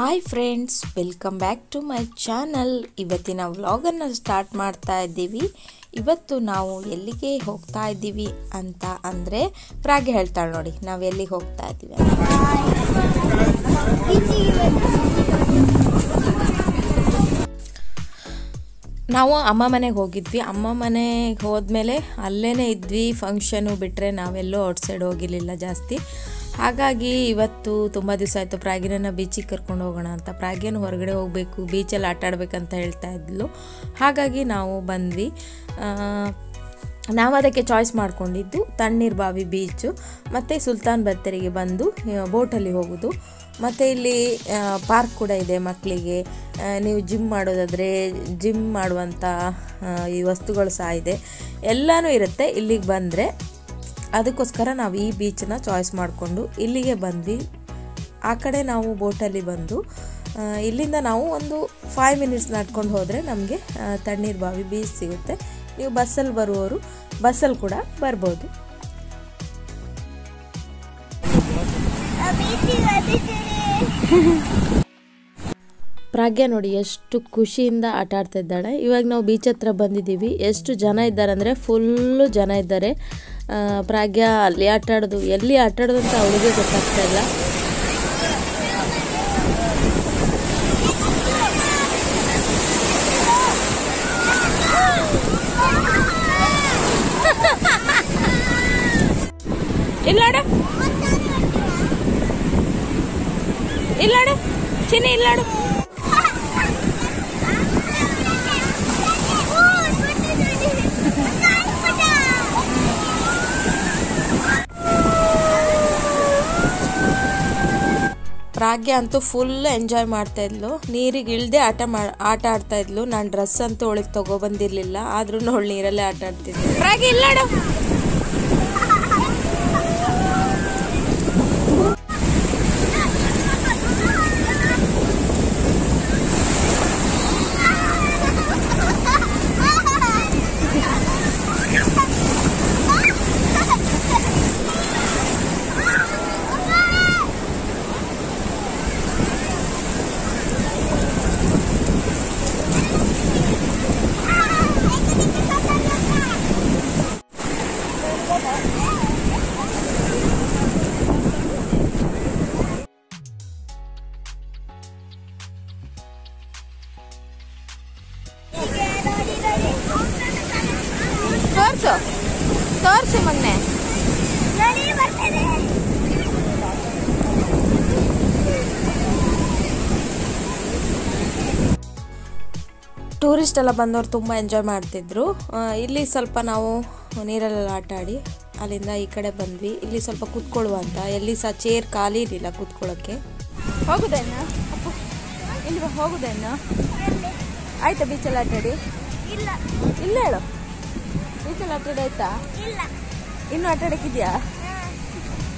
Hi friends, welcome back to my channel. ಇವತ್ತಿನ ವ್ಲಾಗನ್ನು start ಮಾಡ್ತಾ ಇದ್ದೀವಿ. ಇವತ್ತು ನಾವು ಎಲ್ಲಿಗೆ ಹೋಗ್ತಾ ಇದ್ದೀವಿ ಅಂತ ಅಂದರೆ ಪ್ರಾಗೆ ಹೇಳ್ತಾಳೆ ನೋಡಿ ನಾವು ಎಲ್ಲಿಗೆ ಹೋಗ್ತಾ ಇದ್ದೀವಿ. ನಾವು ಅಮ್ಮ ಮನೆಗೆ ಹೋಗಿದ್ವಿ. ಅಮ್ಮ ಮನೆಗೆ ಹೋದ್ಮೇಲೆ ಅಲ್ಲೇ ಇದ್ವಿ. ಫಂಕ್ಷನು ಬಿಟ್ಟರೆ ನಾವೆಲ್ಲೂ ಔಟ್ಸೈಡ್ ಹೋಗಿರಲಿಲ್ಲ ಜಾಸ್ತಿ. ಹಾಗಾಗಿ ಇವತ್ತು ತುಂಬ ದಿವಸ ಆಯಿತು ಪ್ರಾಗಿನ ಬೀಚಿಗೆ ಕರ್ಕೊಂಡು ಹೋಗೋಣ ಅಂತ. ಪ್ರಾಗಿಯನ್ನು ಹೊರಗಡೆ ಹೋಗಬೇಕು, ಬೀಚಲ್ಲಿ ಆಟ ಆಡಬೇಕಂತ ಹೇಳ್ತಾ ಇದ್ಲು. ಹಾಗಾಗಿ ನಾವು ಬಂದ್ವಿ. ನಾವು ಅದಕ್ಕೆ ಚಾಯ್ಸ್ ಮಾಡ್ಕೊಂಡಿದ್ದು ತಣ್ಣೀರು ಬಾವಿ ಬೀಚು ಮತ್ತು ಸುಲ್ತಾನ್ ಬತ್ತರಿಗೆ ಬಂದು ಬೋಟಲ್ಲಿ ಹೋಗೋದು. ಮತ್ತು ಇಲ್ಲಿ ಪಾರ್ಕ್ ಕೂಡ ಇದೆ ಮಕ್ಕಳಿಗೆ. ನೀವು ಜಿಮ್ ಮಾಡೋದಾದರೆ ಜಿಮ್ ಮಾಡುವಂಥ ಈ ವಸ್ತುಗಳು ಸಹ ಇದೆ, ಎಲ್ಲನೂ ಇರುತ್ತೆ ಇಲ್ಲಿಗೆ ಬಂದರೆ. ಅದಕ್ಕೋಸ್ಕರ ನಾವು ಈ ಬೀಚನ್ನ ಚಾಯ್ಸ್ ಮಾಡಿಕೊಂಡು ಇಲ್ಲಿಗೆ ಬಂದ್ವಿ. ಆ ಕಡೆ ನಾವು ಬೋಟಲ್ಲಿ ಬಂದು ಇಲ್ಲಿಂದ ನಾವು ಒಂದು 5 ಮಿನಿಟ್ಸ್ ನಡ್ಕೊಂಡು ಹೋದರೆ ನಮಗೆ ತಣ್ಣೀರು ಬಾವಿ ಬೀಚ್ ಸಿಗುತ್ತೆ. ನೀವು ಬಸ್ಸಲ್ಲಿ ಬರುವವರು ಬಸ್ಸಲ್ಲಿ ಕೂಡ ಬರ್ಬೋದು. ಪ್ರಾಗ್ಯ ನೋಡಿ ಎಷ್ಟು ಖುಷಿಯಿಂದ ಆಟ ಆಡ್ತಾ ಇದ್ದಾಳೆ. ಇವಾಗ ನಾವು ಬೀಚ್ ಹತ್ರ ಬಂದಿದ್ದೀವಿ. ಎಷ್ಟು ಜನ ಇದ್ದಾರೆ ಅಂದರೆ ಫುಲ್ಲು ಜನ ಇದ್ದಾರೆ. ಪ್ರಾಗ್ಯ ಅಲ್ಲಿ ಆಟ ಆಡೋದು, ಎಲ್ಲಿ ಆಟ ಆಡೋದು ಅಂತ ಅವಳಿಗೆ ಗೊತ್ತಾಗ್ತಾ ಇಲ್ಲ. ಇಲ್ಲಾಡು ಇಲ್ಲಾಡು ಚಿನ್ನಿ ಇಲ್ಲಾಡು. ಪ್ರಾಗ್ಯ ಅಂತೂ ಫುಲ್ ಎಂಜಾಯ್ ಮಾಡ್ತಾ ಇದ್ಲು. ನೀರಿಗೆ ಇಳ್ದೆ ಆಟ ಆಡ್ತಾ ಇದ್ಲು. ನಾನು ಡ್ರೆಸ್ ಅಂತೂ ಅವಳಿಗೆ ತಗೊಬಂದಿರಲಿಲ್ಲ, ಆದ್ರೂ ಅವಳು ನೀರಲ್ಲೇ ಆಟ ಆಡ್ತಿದ್ಲು. ಪ್ರಾಗ್ಯ ಇಲ್ಲಾಡು. ತೋರ್ಸು ಮಗನೆ. ಟೂರಿಸ್ಟ್ ಎಲ್ಲ ಬಂದವರು ತುಂಬ ಎಂಜಾಯ್ ಮಾಡ್ತಿದ್ರು. ಇಲ್ಲಿ ಸ್ವಲ್ಪ ನಾವು ನೀರಲ್ಲೆಲ್ಲ ಆಟ ಆಡಿ ಅಲ್ಲಿಂದ ಈ ಕಡೆ ಬಂದ್ವಿ. ಇಲ್ಲಿ ಸ್ವಲ್ಪ ಕೂತ್ಕೊಳ್ಳುವ ಅಂತ. ಎಲ್ಲಿ ಸಹ ಚೇರ್ ಖಾಲಿ ಇರಲಿಲ್ಲ ಕೂತ್ಕೊಳ್ಳೋಕ್ಕೆ. ಹೋಗುದೇನ ಇಲ್ಲಿ ಹೋಗುದೇನ? ಆಯ್ತಾ ಬೀಚಲ್ಲಿ ಆಟ ಆಡಿ? ಇಲ್ಲ ಇಲ್ಲ ಹೇಳು. ಬೀಚಲ್ಲಿ ಆಟ ಆಡಿ ಆಯ್ತಾ? ಇಲ್ಲ. ಇನ್ನು ಆಟ ಆಡಕ್ಕಿದ್ಯಾ?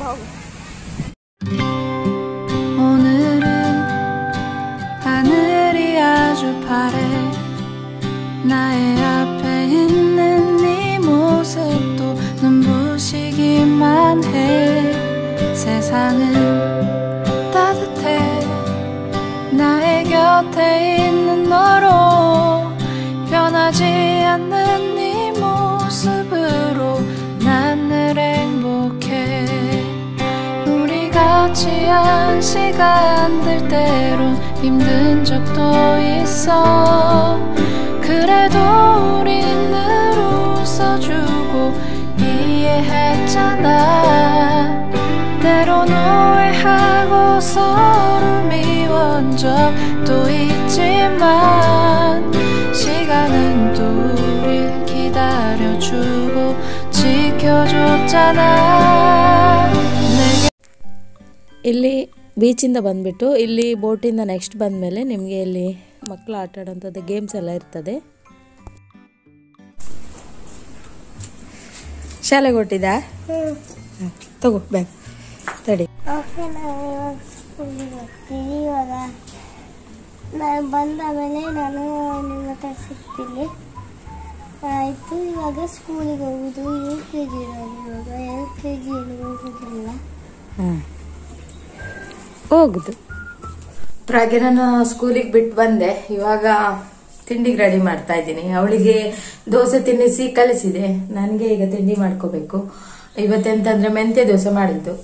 ಹೋಗು. 오늘은 하늘이 아주 파래. 나의 앞에 있는 네 모습도 눈부시기만 해. 세상은 따뜻해. 나의 곁에 있는 너로 변하지 않는 네 모습으로 난 늘 행복해. 우리 같이 한 시간들 때론 힘든 적도 있어. 그래도 우린 늘 웃어주고 이해했잖아. 때론 오해하고 서로 미운 적도 있지만 시간은 또 우릴 기다려주고 지켜줬잖아. ಇಲ್ಲಿ ಬೀಚಿಂದ ಬಂದುಬಿಟ್ಟು ಇಲ್ಲಿ ಬೋಟಿಂದ ನೆಕ್ಸ್ಟ್ ಬಂದಮೇಲೆ ನಿಮಗೆ ಇಲ್ಲಿ ಮಕ್ಕಳು ಆಟ ಆಡೋಂಥದ್ದು ಗೇಮ್ಸ್ ಎಲ್ಲ ಇರ್ತದೆ. ಶಾಲೆಗೆ ಹೊಟ್ಟಿದ ತಗೋ ಬ್ಯಾಗ್ ತಡಿ. ಇವಾಗ ನಾನು ಬಂದ ಮೇಲೆ ನಾನು ನಿಮ್ಮ ಹತ್ರ ಸಿಗ್ತೀನಿ. ಆಯಿತು, ಇವಾಗ ಸ್ಕೂಲಿಗೆ ಹೋಗೋದು. LKG ಇರೋದು, ಇವಾಗ LKG ಹೋಗೋದಿಲ್ಲ. ಹೋಗುದು ಪ್ರಾಗ್ಯನ ಸ್ಕೂಲಿಗೆ ಬಿಟ್ಟು ಬಂದೆ. ಇವಾಗ ತಿಂಡಿಗೆ ರೆಡಿ ಮಾಡ್ತಾ ಇದ್ದೀನಿ. ಅವಳಿಗೆ ದೋಸೆ ತಿನ್ನಿಸಿ ಕಲಿಸಿದೆ. ನನಗೆ ಈಗ ತಿಂಡಿ ಮಾಡ್ಕೋಬೇಕು. ಇವತ್ತೆಂತಂದ್ರೆ ಮೆಂತ್ಯ ದೋಸೆ ಮಾಡಿದ್ದು.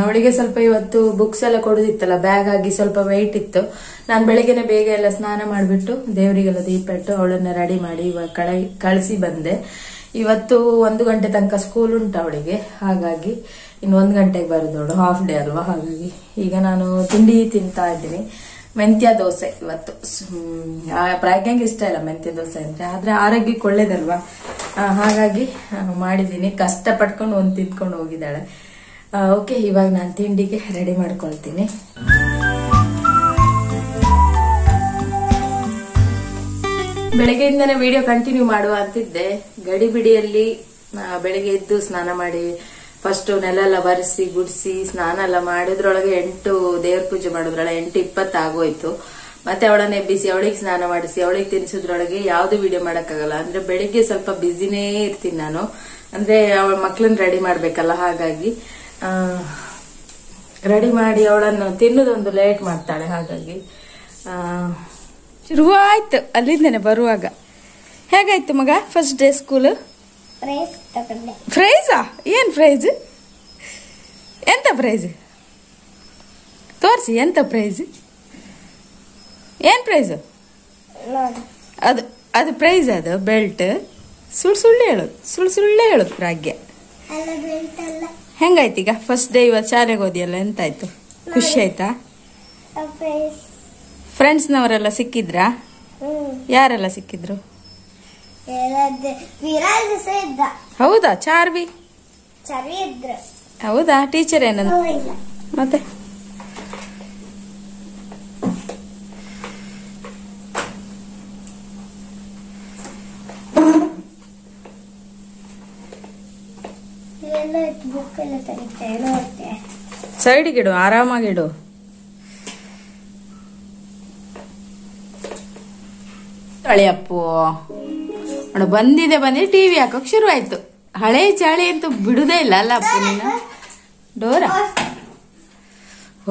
ಅವಳಿಗೆ ಸ್ವಲ್ಪ ಇವತ್ತು ಬುಕ್ಸ್ ಎಲ್ಲ ಕೊಡುದಿತ್ತಲ್ಲ, ಬ್ಯಾಗ್ ಆಗಿ ಸ್ವಲ್ಪ ವೆಯ್ಟ್ ಇತ್ತು. ನಾನು ಬೆಳಿಗ್ಗೆನೆ ಬೇಗ ಎಲ್ಲ ಸ್ನಾನ ಮಾಡಿಬಿಟ್ಟು ದೇವರಿಗೆಲ್ಲ ದೀಪ ಇಟ್ಟು ಅವಳನ್ನ ರೆಡಿ ಮಾಡಿ ಇವಾಗ ಕಳಿಸಿ ಬಂದೆ. ಇವತ್ತು 1 ಗಂಟೆ ತನಕ ಸ್ಕೂಲ್ ಉಂಟು ಅವಳಿಗೆ, ಹಾಗಾಗಿ ಇನ್ನು 1 ಗಂಟೆಗೆ ಬರೋದವಳು, ಹಾಫ್ ಡೇ ಅಲ್ವಾ. ಹಾಗಾಗಿ ಈಗ ನಾನು ತಿಂಡಿ ತಿಂತಾ ಇದ್ದೀನಿ. ಮೆಂತ್ಯ ದೋಸೆ ಇವತ್ತು. ಪ್ರಾಗ್ಯಂಗೆ ಇಷ್ಟ ಇಲ್ಲ ಮೆಂತ್ಯ ದೋಸೆ ಅಂದ್ರೆ, ಆದ್ರೆ ಆರೋಗ್ಯಕ್ಕೆ ಒಳ್ಳೇದಲ್ವಾ, ಹಾಗಾಗಿ ಮಾಡಿದ್ದೀನಿ. ಕಷ್ಟ ಪಟ್ಕೊಂಡು ಒಂದು ತಿಂದ್ಕೊಂಡು ಹೋಗಿದ್ದಾಳೆ. ಓಕೆ, ಇವಾಗ ನಾನು ತಿಂಡಿಗೆ ರೆಡಿ ಮಾಡ್ಕೊಳ್ತೀನಿ. ಬೆಳಗ್ಗೆಯಿಂದನೇ ವಿಡಿಯೋ ಕಂಟಿನ್ಯೂ ಮಾಡುವ ಅಂತಿದ್ದೆ. ಗಡಿಬಿಡಿಯಲ್ಲಿ ಬೆಳಿಗ್ಗೆ ಎದ್ದು ಸ್ನಾನ ಮಾಡಿ ಫಸ್ಟ್ ನೆಲ ಎಲ್ಲ ಬರೆಸಿ ಗುಡಿಸಿ ಸ್ನಾನ ಎಲ್ಲ ಮಾಡಿದ್ರೊಳಗೆ 8 ದೇವ್ರ ಪೂಜೆ ಮಾಡೋದ್ರೊಳಗೆ 8:20 ಆಗೋಯ್ತು. ಮತ್ತೆ ಅವಳನ್ನ ಎಬ್ಬಿಸಿ ಅವಳಿಗೆ ಸ್ನಾನ ಮಾಡಿಸಿ ಅವಳಿಗೆ ತಿನ್ನಿಸೋದ್ರೊಳಗೆ ಯಾವ್ದು ವಿಡಿಯೋ ಮಾಡಕ್ಕಾಗಲ್ಲ. ಅಂದ್ರೆ ಬೆಳಿಗ್ಗೆ ಸ್ವಲ್ಪ ಬ್ಯುಸಿನೇ ಇರ್ತೀನಿ ನಾನು. ಅಂದ್ರೆ ಅವಳ ಮಕ್ಳನ್ನ ರೆಡಿ ಮಾಡ್ಬೇಕಲ್ಲ, ಹಾಗಾಗಿ ರೆಡಿ ಮಾಡಿ ಅವಳನ್ನು ತಿನ್ನೋದೊಂದು ಲೇಟ್ ಮಾಡ್ತಾಳೆ. ಹಾಗಾಗಿ ಶುರುವಾಯ್ತು ಅಲ್ಲಿಂದನೆ ಬರುವಾಗ. ಹೇಗಾಯ್ತು ಮಗ ಫಸ್ಟ್ ಡೇ ಸ್ಕೂಲ್? ಪ್ರೈಸಾ? ಏನ್ ಪ್ರೈಸ್? ಎಂತ ಪ್ರೈಸ್ ತೋರಿಸಿ, ಎಂತ ಪ್ರೈಸ್? ಏನ್ ಪ್ರೈಸ್ ಅದು? ಅದು ಪ್ರೈಸ್, ಅದು ಬೆಲ್ಟ್. ಸುಳ್ಳು ಹೇಳೋದು ಪ್ರಾಗ್ಯ. ಹೆಂಗಾಯ್ತು ಈಗ ಫಸ್ಟ್ ಡೇ? ಇವತ್ತು ಶಾಲೆಗೆ ಹೋದಿಯಲ್ಲ, ಎಂತಾಯ್ತು? ಖುಷಿ ಆಯ್ತಾ? ಫ್ರೆಂಡ್ಸ್ನವರೆಲ್ಲ ಸಿಕ್ಕಿದ್ರಾ? ಯಾರೆಲ್ಲ ಸಿಕ್ಕಿದ್ರು? ಹೌದಾ? ಚಾರ್ವಿ ಹೌದಾ? ಟೀಚರ್ ಏನಂತ ಮತ್ತೆ? ಸೈಡಿಗಿಡು, ಆರಾಮಾಗಿಡು. ಅಳಿಯಪ್ಪು ನೋಡ, ಬಂದಿದೆ ಟಿವಿ ಹಾಕೋಕ್ ಶುರು ಆಯ್ತು. ಹಳೆ ಚಾಳಿ ಅಂತೂ ಬಿಡುದೇ ಇಲ್ಲ ಅಲ್ಲ ಅಪ್ಪು ನೀನು. ಡೋರ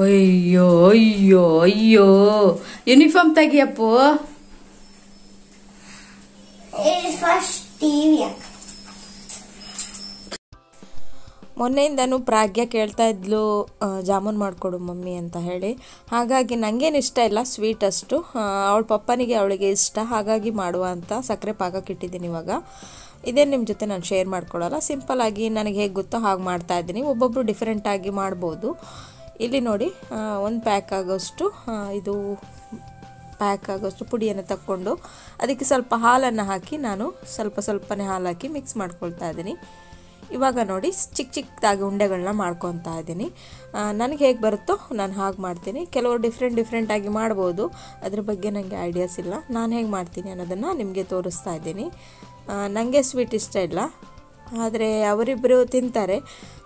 ಅಯ್ಯೋ ಅಯ್ಯೋ ಅಯ್ಯೋ, ಯೂನಿಫಾರ್ಮ್ ತೆಗಿಯಪ್ಪು. ಮೊನ್ನೆಯಿಂದನೂ ಪ್ರಾಗ್ಯ ಕೇಳ್ತಾ ಇದ್ಲು ಜಾಮೂನ್ ಮಾಡಿಕೊಡು ಮಮ್ಮಿ ಅಂತ ಹೇಳಿ. ಹಾಗಾಗಿ ನನಗೇನು ಇಷ್ಟ ಇಲ್ಲ ಸ್ವೀಟ್ ಅಷ್ಟು, ಅವಳ ಪಪ್ಪನಿಗೆ ಅವಳಿಗೆ ಇಷ್ಟ, ಹಾಗಾಗಿ ಮಾಡುವ ಅಂತ ಸಕ್ಕರೆ ಪಾಕಕ್ಕೆ ಇಟ್ಟಿದ್ದೀನಿ. ಇವಾಗ ಇದೇ ನಿಮ್ಮ ಜೊತೆ ನಾನು ಶೇರ್ ಮಾಡ್ಕೊಳ್ಳಲ್ಲ, ಸಿಂಪಲ್ಲಾಗಿ ನನಗೆ ಹೇಗೆ ಗೊತ್ತೋ ಹಾಗೆ ಮಾಡ್ತಾಯಿದ್ದೀನಿ. ಒಬ್ಬೊಬ್ಬರು ಡಿಫ್ರೆಂಟಾಗಿ ಮಾಡ್ಬೋದು. ಇಲ್ಲಿ ನೋಡಿ, 1 ಪ್ಯಾಕ್ ಆಗೋಷ್ಟು ಇದು ಪ್ಯಾಕ್ ಆಗೋಷ್ಟು ಪುಡಿಯನ್ನು ತಕ್ಕೊಂಡು ಅದಕ್ಕೆ ಸ್ವಲ್ಪ ಹಾಲನ್ನು ಹಾಕಿ ನಾನು ಸ್ವಲ್ಪನೇ ಹಾಲು ಹಾಕಿ ಮಿಕ್ಸ್ ಮಾಡ್ಕೊಳ್ತಾ ಇದ್ದೀನಿ. ಇವಾಗ ನೋಡಿ ಚಿಕ್ಕದಾಗಿ ಉಂಡೆಗಳನ್ನ ಮಾಡ್ಕೊತಾ ಇದ್ದೀನಿ. ನನಗೆ ಹೇಗೆ ಬರುತ್ತೋ ನಾನು ಹಾಗೆ ಮಾಡ್ತೀನಿ. ಕೆಲವರು ಡಿಫ್ರೆಂಟಾಗಿ ಮಾಡ್ಬೋದು, ಅದ್ರ ಬಗ್ಗೆ ನನಗೆ ಐಡಿಯಾಸ್ ಇಲ್ಲ. ನಾನು ಹೇಗೆ ಮಾಡ್ತೀನಿ ಅನ್ನೋದನ್ನು ನಿಮಗೆ ತೋರಿಸ್ತಾ ಇದ್ದೀನಿ. ನನಗೆ ಸ್ವೀಟ್ ಇಷ್ಟ ಇಲ್ಲ, ಆದರೆ ಅವರಿಬ್ಬರು ತಿಂತಾರೆ,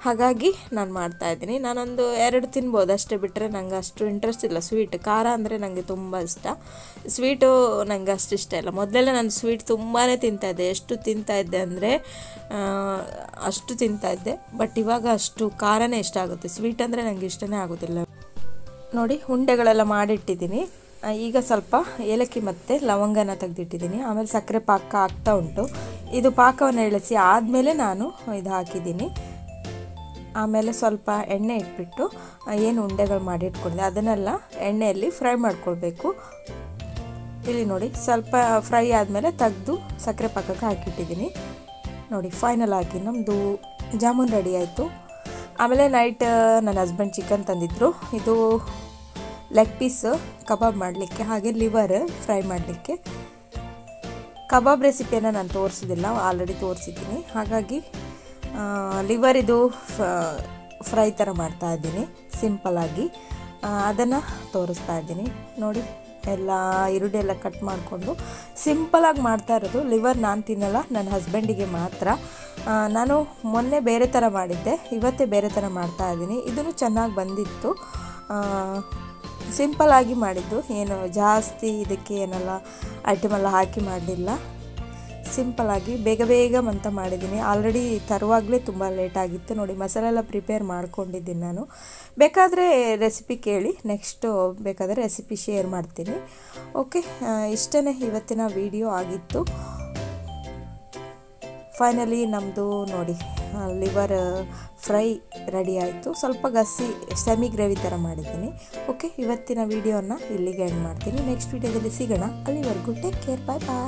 ಹಾಗಾಗಿ ನಾನು ಮಾಡ್ತಾಯಿದ್ದೀನಿ. ನಾನೊಂದು 2 ತಿನ್ಬೋದು ಅಷ್ಟೇ, ಬಿಟ್ಟರೆ ನನಗೆ ಅಷ್ಟು ಇಂಟ್ರೆಸ್ಟ್ ಇಲ್ಲ ಸ್ವೀಟ್. ಖಾರ ಅಂದರೆ ನನಗೆ ತುಂಬ ಇಷ್ಟ, ಸ್ವೀಟು ನನಗೆ ಅಷ್ಟು ಇಷ್ಟ ಇಲ್ಲ. ಮೊದಲೆಲ್ಲ ನಾನು ಸ್ವೀಟ್ ತುಂಬಾ ತಿಂತಾಯಿದ್ದೆ. ಎಷ್ಟು ತಿಂತಾಯಿದ್ದೆ ಅಂದರೆ ಅಷ್ಟು ತಿಂತಾಯಿದ್ದೆ. ಬಟ್ ಇವಾಗ ಅಷ್ಟು ಖಾರನೇ ಇಷ್ಟ ಆಗುತ್ತೆ, ಸ್ವೀಟ್ ಅಂದರೆ ನನಗೆ ಇಷ್ಟನೇ ಆಗೋದಿಲ್ಲ. ನೋಡಿ, ಉಂಡೆಗಳೆಲ್ಲ ಮಾಡಿಟ್ಟಿದ್ದೀನಿ. ಈಗ ಸ್ವಲ್ಪ ಏಲಕ್ಕಿ ಮತ್ತು ಲವಂಗನ ತೆಗೆದಿಟ್ಟಿದ್ದೀನಿ. ಆಮೇಲೆ ಸಕ್ಕರೆ ಪಾಕ ಆಗ್ತಾ ಉಂಟು. ಇದು ಪಾಕವನ್ನು ಇಳಿಸಿ ಆದಮೇಲೆ ನಾನು ಇದು ಹಾಕಿದ್ದೀನಿ. ಆಮೇಲೆ ಸ್ವಲ್ಪ ಎಣ್ಣೆ ಇಟ್ಬಿಟ್ಟು ಏನು ಉಂಡೆಗಳು ಮಾಡಿ ಇಟ್ಕೊಂಡಿದ್ದೆ ಅದನ್ನೆಲ್ಲ ಎಣ್ಣೆಯಲ್ಲಿ ಫ್ರೈ ಮಾಡ್ಕೊಳ್ಬೇಕು. ಇಲ್ಲಿ ನೋಡಿ, ಸ್ವಲ್ಪ ಫ್ರೈ ಆದಮೇಲೆ ತೆಗೆದು ಸಕ್ಕರೆ ಪಾಕಕ್ಕೆ ಹಾಕಿಟ್ಟಿದ್ದೀನಿ. ನೋಡಿ, ಫೈನಲ್ ಆಗಿ ನಮ್ಮದು ಜಾಮೂನ್ ರೆಡಿ ಆಯಿತು. ಆಮೇಲೆ ನೈಟ್ ನನ್ನ ಹಸ್ಬೆಂಡ್ ಚಿಕನ್ ತಂದಿದ್ರು. ಇದು ಲೆಗ್ ಪೀಸ್ ಕಬಾಬ್ ಮಾಡಲಿಕ್ಕೆ, ಹಾಗೆ ಲಿವರ್ ಫ್ರೈ ಮಾಡಲಿಕ್ಕೆ. ಕಬಾಬ್ ರೆಸಿಪಿಯನ್ನು ನಾನು ತೋರಿಸಿದಿಲ್ಲ, ಆಲ್ರೆಡಿ ತೋರಿಸಿದ್ದೀನಿ. ಹಾಗಾಗಿ ಲಿವರ್ ಇದು ಫ್ರೈ ಥರ ಮಾಡ್ತಾಯಿದ್ದೀನಿ ಸಿಂಪಲ್ಲಾಗಿ, ಅದನ್ನು ತೋರಿಸ್ತಾ ಇದ್ದೀನಿ. ನೋಡಿ, ಎಲ್ಲ ಈರುಳ್ಳಿ ಎಲ್ಲ ಕಟ್ ಮಾಡಿಕೊಂಡು ಸಿಂಪಲಾಗಿ ಮಾಡ್ತಾ ಇರೋದು. ಲಿವರ್ ನಾನು ತಿನ್ನಲ್ಲ, ನನ್ನ ಹಸ್ಬೆಂಡಿಗೆ ಮಾತ್ರ. ನಾನು ಮೊನ್ನೆ ಬೇರೆ ಥರ ಮಾಡಿದ್ದೆ, ಇವತ್ತೇ ಬೇರೆ ಥರ ಮಾಡ್ತಾಯಿದ್ದೀನಿ. ಇದೂ ಚೆನ್ನಾಗಿ ಬಂದಿತ್ತು. ಸಿಂಪಲ್ಲಾಗಿ ಮಾಡಿದ್ದು, ಏನು ಜಾಸ್ತಿ ಇದಕ್ಕೆ ಏನೆಲ್ಲ ಐಟಮೆಲ್ಲ ಹಾಕಿ ಮಾಡಲಿಲ್ಲ. ಸಿಂಪಲಾಗಿ ಬೇಗ ಬೇಗ ಅಂತ ಮಾಡಿದ್ದೀನಿ. ಆಲ್ರೆಡಿ ತರುವಾಗಲೇ ತುಂಬ ಲೇಟ್ ಆಗಿತ್ತು ನೋಡಿ. ಮಸಾಲೆ ಎಲ್ಲ ಪ್ರಿಪೇರ್ ಮಾಡ್ಕೊಂಡಿದ್ದೀನಿ ನಾನು. ಬೇಕಾದರೆ ರೆಸಿಪಿ ಕೇಳಿ, ನೆಕ್ಸ್ಟು ಬೇಕಾದರೆ ರೆಸಿಪಿ ಶೇರ್ ಮಾಡ್ತೀನಿ. ಓಕೆ, ಇಷ್ಟೇ ಇವತ್ತಿನ ವಿಡಿಯೋ ಆಗಿತ್ತು. ಫೈನಲಿ ನಮ್ಮದು ನೋಡಿ ಲಿವರ್ ಫ್ರೈ ರೆಡಿ ಆಯಿತು. ಸ್ವಲ್ಪ ಗಸಿ ಸೆಮಿ ಗ್ರೇವಿ ಥರ ಮಾಡಿದ್ದೀನಿ. ಓಕೆ, ಇವತ್ತಿನ ವಿಡಿಯೋನ ಇಲ್ಲಿಗೆ ಎಂಡ್ ಮಾಡ್ತೀನಿ. ನೆಕ್ಸ್ಟ್ ವಿಡಿಯೋದಲ್ಲಿ ಸಿಗೋಣ. ಅಲ್ಲಿವರೆಗೂ ಟೇಕ್ ಕೇರ್, ಬಾಯ್ ಬಾಯ್.